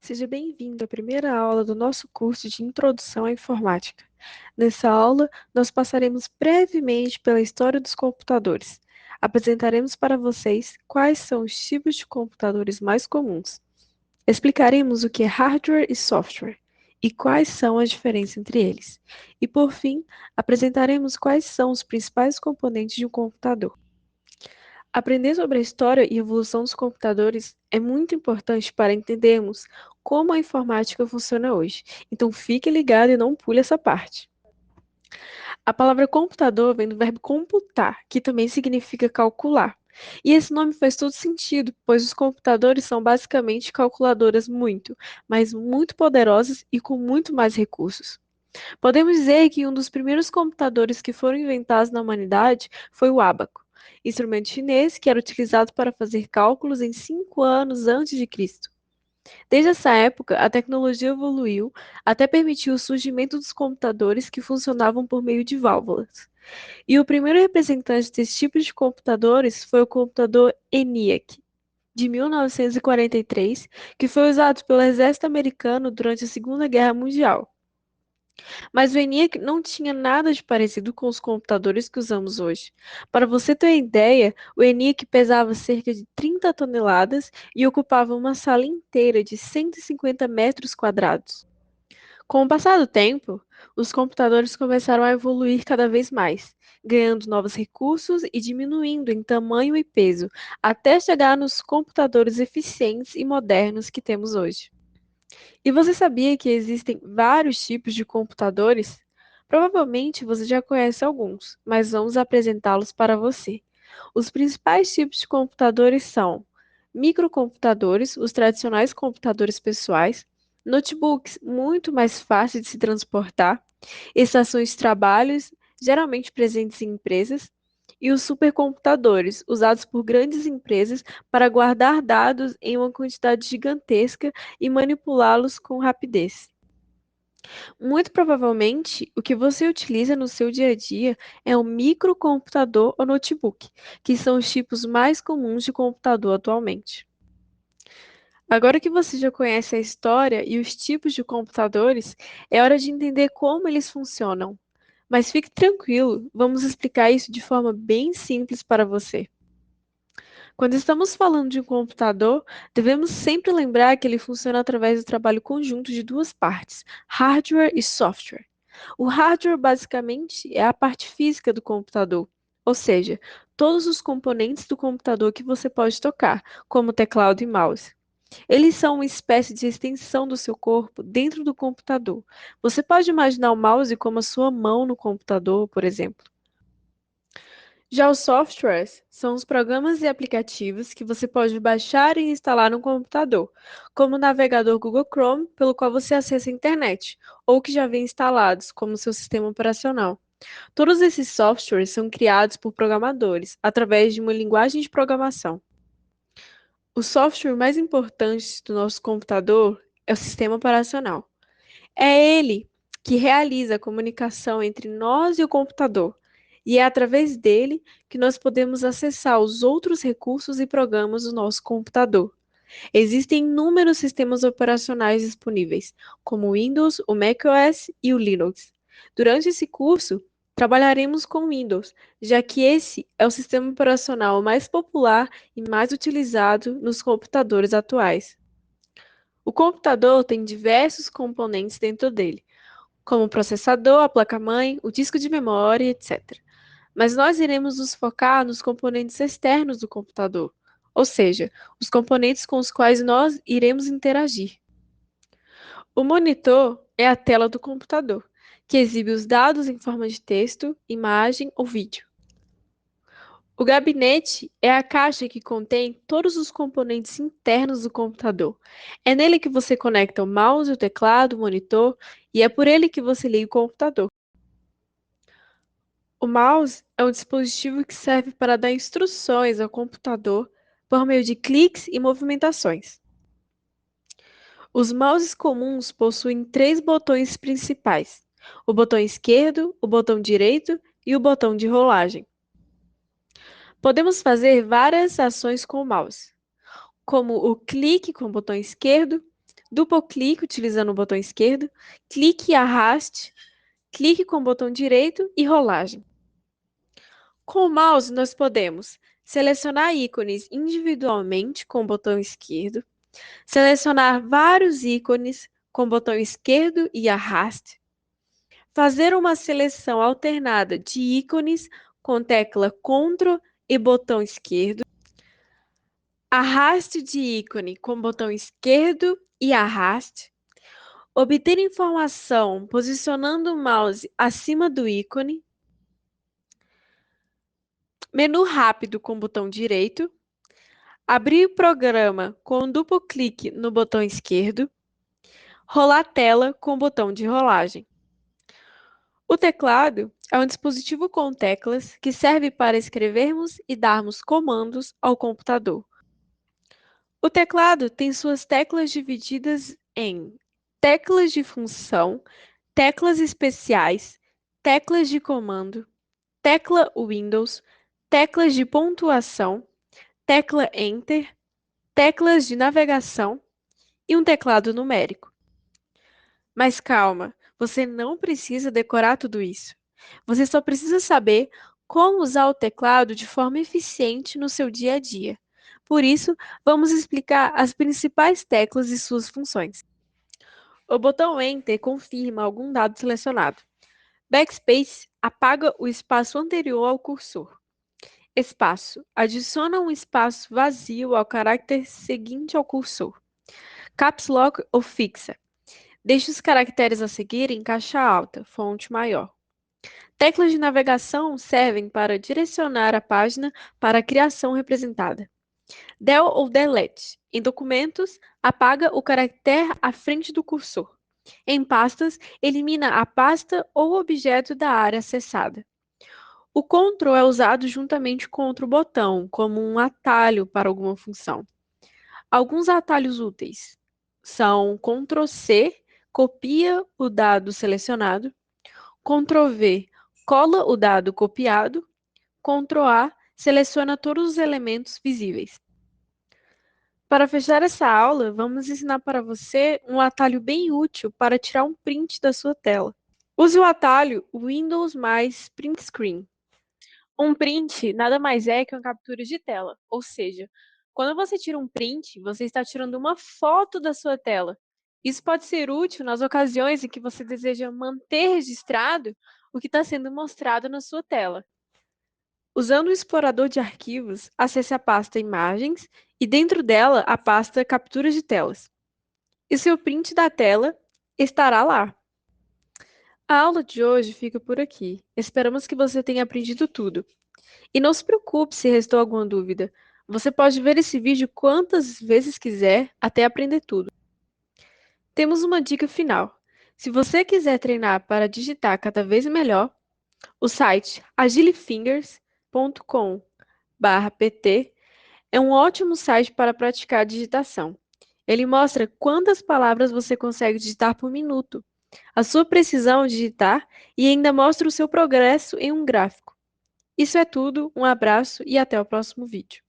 Seja bem-vindo à primeira aula do nosso curso de Introdução à Informática. Nessa aula, nós passaremos brevemente pela história dos computadores. Apresentaremos para vocês quais são os tipos de computadores mais comuns. Explicaremos o que é hardware e software e quais são as diferenças entre eles. E, por fim, apresentaremos quais são os principais componentes de um computador. Aprender sobre a história e evolução dos computadores é muito importante para entendermos como a informática funciona hoje. Então fique ligado e não pule essa parte. A palavra computador vem do verbo computar, que também significa calcular. E esse nome faz todo sentido, pois os computadores são basicamente calculadoras muito, mas muito poderosas e com muito mais recursos. Podemos dizer que um dos primeiros computadores que foram inventados na humanidade foi o ábaco, instrumento chinês que era utilizado para fazer cálculos em 5 anos antes de Cristo. Desde essa época, a tecnologia evoluiu até permitir o surgimento dos computadores que funcionavam por meio de válvulas. E o primeiro representante desse tipo de computadores foi o computador ENIAC, de 1943, que foi usado pelo exército americano durante a Segunda Guerra Mundial. Mas o ENIAC não tinha nada de parecido com os computadores que usamos hoje. Para você ter uma ideia, o ENIAC pesava cerca de 30 toneladas e ocupava uma sala inteira de 150 metros quadrados. Com o passar do tempo, os computadores começaram a evoluir cada vez mais, ganhando novos recursos e diminuindo em tamanho e peso, até chegar nos computadores eficientes e modernos que temos hoje. E você sabia que existem vários tipos de computadores? Provavelmente você já conhece alguns, mas vamos apresentá-los para você. Os principais tipos de computadores são microcomputadores, os tradicionais computadores pessoais, notebooks muito mais fáceis de se transportar, estações de trabalhos, geralmente presentes em empresas, e os supercomputadores, usados por grandes empresas para guardar dados em uma quantidade gigantesca e manipulá-los com rapidez. Muito provavelmente, o que você utiliza no seu dia a dia é um microcomputador ou notebook, que são os tipos mais comuns de computador atualmente. Agora que você já conhece a história e os tipos de computadores, é hora de entender como eles funcionam. Mas fique tranquilo, vamos explicar isso de forma bem simples para você. Quando estamos falando de um computador, devemos sempre lembrar que ele funciona através do trabalho conjunto de duas partes, hardware e software. O hardware, basicamente, é a parte física do computador, ou seja, todos os componentes do computador que você pode tocar, como teclado e mouse. Eles são uma espécie de extensão do seu corpo dentro do computador. Você pode imaginar o mouse como a sua mão no computador, por exemplo. Já os softwares são os programas e aplicativos que você pode baixar e instalar no computador, como o navegador Google Chrome, pelo qual você acessa a internet, ou que já vem instalados, como seu sistema operacional. Todos esses softwares são criados por programadores, através de uma linguagem de programação. O software mais importante do nosso computador é o sistema operacional. É ele que realiza a comunicação entre nós e o computador, e é através dele que nós podemos acessar os outros recursos e programas do nosso computador. Existem inúmeros sistemas operacionais disponíveis, como o Windows, o macOS e o Linux. Durante esse curso, trabalharemos com Windows, já que esse é o sistema operacional mais popular e mais utilizado nos computadores atuais. O computador tem diversos componentes dentro dele, como o processador, a placa-mãe, o disco de memória, etc. Mas nós iremos nos focar nos componentes externos do computador, ou seja, os componentes com os quais nós iremos interagir. O monitor é a tela do computador, que exibe os dados em forma de texto, imagem ou vídeo. O gabinete é a caixa que contém todos os componentes internos do computador. É nele que você conecta o mouse, o teclado, o monitor e é por ele que você liga o computador. O mouse é um dispositivo que serve para dar instruções ao computador por meio de cliques e movimentações. Os mouses comuns possuem três botões principais: o botão esquerdo, o botão direito e o botão de rolagem. Podemos fazer várias ações com o mouse, como o clique com o botão esquerdo, duplo clique utilizando o botão esquerdo, clique e arraste, clique com o botão direito e rolagem. Com o mouse, nós podemos selecionar ícones individualmente com o botão esquerdo, selecionar vários ícones com o botão esquerdo e arraste, fazer uma seleção alternada de ícones com tecla Ctrl e botão esquerdo, arraste de ícone com botão esquerdo e arraste, obter informação posicionando o mouse acima do ícone, menu rápido com botão direito, abrir o programa com um duplo clique no botão esquerdo, rolar a tela com o botão de rolagem. O teclado é um dispositivo com teclas que serve para escrevermos e darmos comandos ao computador. O teclado tem suas teclas divididas em teclas de função, teclas especiais, teclas de comando, tecla Windows, teclas de pontuação, tecla Enter, teclas de navegação e um teclado numérico. Mas calma, você não precisa decorar tudo isso. Você só precisa saber como usar o teclado de forma eficiente no seu dia a dia. Por isso, vamos explicar as principais teclas e suas funções. O botão Enter confirma algum dado selecionado. Backspace apaga o espaço anterior ao cursor. Espaço adiciona um espaço vazio ao caractere seguinte ao cursor. Caps Lock ou fixa. Deixe os caracteres a seguir em caixa alta, fonte maior. Teclas de navegação servem para direcionar a página para a criação representada. Del ou Delete. Em documentos, apaga o caractere à frente do cursor. Em pastas, elimina a pasta ou objeto da área acessada. O Ctrl é usado juntamente com outro botão, como um atalho para alguma função. Alguns atalhos úteis são Ctrl+C, copia o dado selecionado, Ctrl+V, cola o dado copiado, Ctrl+A, seleciona todos os elementos visíveis. Para fechar essa aula, vamos ensinar para você um atalho bem útil para tirar um print da sua tela. Use o atalho Windows mais Print Screen. Um print nada mais é que uma captura de tela, ou seja, quando você tira um print, você está tirando uma foto da sua tela. Isso pode ser útil nas ocasiões em que você deseja manter registrado o que está sendo mostrado na sua tela. Usando o explorador de arquivos, acesse a pasta Imagens e dentro dela a pasta Capturas de telas. E seu print da tela estará lá. A aula de hoje fica por aqui. Esperamos que você tenha aprendido tudo. E não se preocupe se restou alguma dúvida. Você pode ver esse vídeo quantas vezes quiser até aprender tudo. Temos uma dica final. Se você quiser treinar para digitar cada vez melhor, o site agilefingers.com/pt é um ótimo site para praticar a digitação. Ele mostra quantas palavras você consegue digitar por minuto, a sua precisão ao digitar e ainda mostra o seu progresso em um gráfico. Isso é tudo, um abraço e até o próximo vídeo.